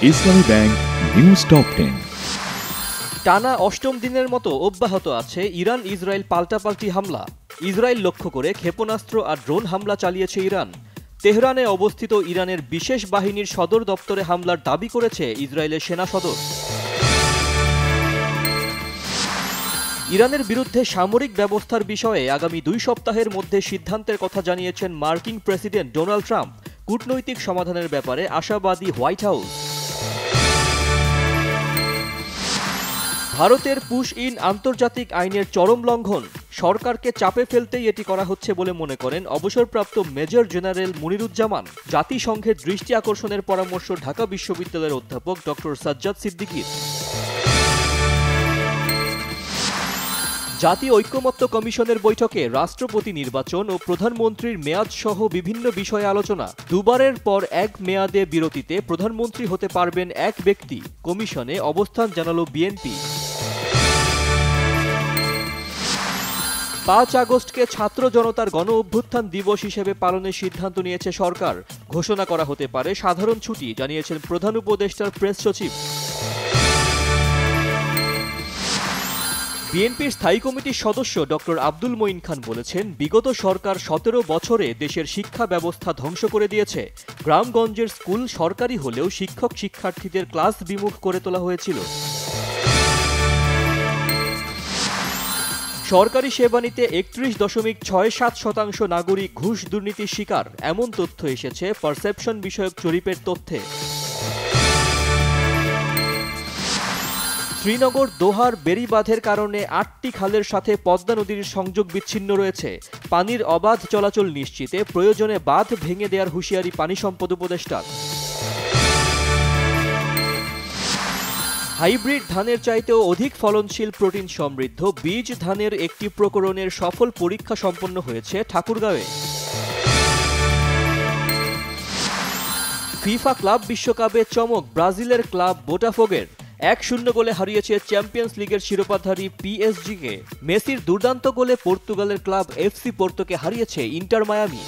ইসলামী bank news top 10। টানা অষ্টম দিনের মতো অব্যাহত আছে ইরান ইসরায়েল পাল্টাপাল্টি হামলা। ইসরায়েল লক্ষ্য করে ক্ষেপণাস্ত্র আর ড্রোন হামলা চালিয়েছে ইরান। তেহরানে অবস্থিত ইরানের বিশেষ বাহিনীর সদর দপ্তরে হামলার দাবি করেছে ইসরায়েলের সেনা সদর। ইরানের বিরুদ্ধে সামরিক ব্যবস্থার বিষয়ে আগামী 2 সপ্তাহের মধ্যে সিদ্ধান্তের কথা জানিয়েছেন মার্কিন প্রেসিডেন্ট ডোনাল্ড ট্রাম্প। কূটনৈতিক সমাধানের ব্যাপারে আশাবাদী হোয়াইট হাউস। ভারতের পুশ ইন আন্তর্জাতিক আইনের চরম লঙ্ঘন। সরকারকে চাপে ফেলতেই এটি করা হচ্ছে বলে মনে করেন অবসরপ্রাপ্ত মেজর জেনারেল মুনিরুজ্জামান। জাতিসংঘের দৃষ্টি আকর্ষণের পরামর্শ ঢাকা বিশ্ববিদ্যালয়ের অধ্যাপক ডক্টর সাজ্জাদ সিদ্দিকীর। জাতীয় ঐকমত্য কমিশনের বৈঠকে রাষ্ট্রপতি নির্বাচন ও প্রধানমন্ত্রীর মেয়াদ সহ বিভিন্ন বিষয়ে আলোচনা। দুবারের পর এক মেয়াদে বিরতিতে প্রধানমন্ত্রী হতে পারবেন এক ব্যক্তি। কমিশনে অবস্থান জানালো বিএনপি। 5 আগস্টকে ছাত্র জনতার গণ অভ্যুত্থান দিবস হিসেবে পালনের সিদ্ধান্ত নিয়েছে সরকার। ঘোষণা করা হতে পারে সাধারণ ছুটি, জানিয়েছেন প্রধান উপদেষ্টার প্রেস সচিব। বিএনপির স্থায়ী কমিটির সদস্য ডক্টর আব্দুল মঈন খান বলেছেন, বিগত সরকার 17 বছরে দেশের শিক্ষা ব্যবস্থা ধ্বংস করে দিয়েছে। গ্রামগঞ্জের স্কুল সরকারি হলেও শিক্ষক শিক্ষার্থীদের ক্লাস বিমুখ করে তোলা হয়েছিল। সরকারি সেবা নিতে 31.67% নাগরিক ঘুষ দুর্নীতির শিকার, এমন তথ্য এসেছে পারসেপশন বিষয়ক জরিপের তথ্যে। শ্রীনগর দোহার বেড়িবাঁধের কারণে 8টি খালের সাথে পদ্মা নদীর সংযোগ বিচ্ছিন্ন রয়েছে। পানির অবাধ চলাচল নিশ্চিতে প্রয়োজনে বাঁধ ভেঙে দেওয়ার হুঁশিয়ারি পানি সম্পদ উপদেষ্টার। হাইব্রিড ধানের চাইতেও অধিক ফলনশীল প্রোটিন সমৃদ্ধ বীজ ধানের একটি প্রকরণের সফল পরীক্ষা সম্পন্ন হয়েছে ঠাকুরগাঁওয়ে। ফিফা ক্লাব বিশ্বকাপে চমক ব্রাজিলের ক্লাব বোটাফোগের। 1-0 গোলে হারিয়েছে চ্যাম্পিয়ন্স লিগের শিরোপাধারী পিএসজিকে। মেসির দুর্দান্ত গোলে পর্তুগালের ক্লাব এফসি পোর্তোকে হারিয়েছে ইন্টার মায়ামি।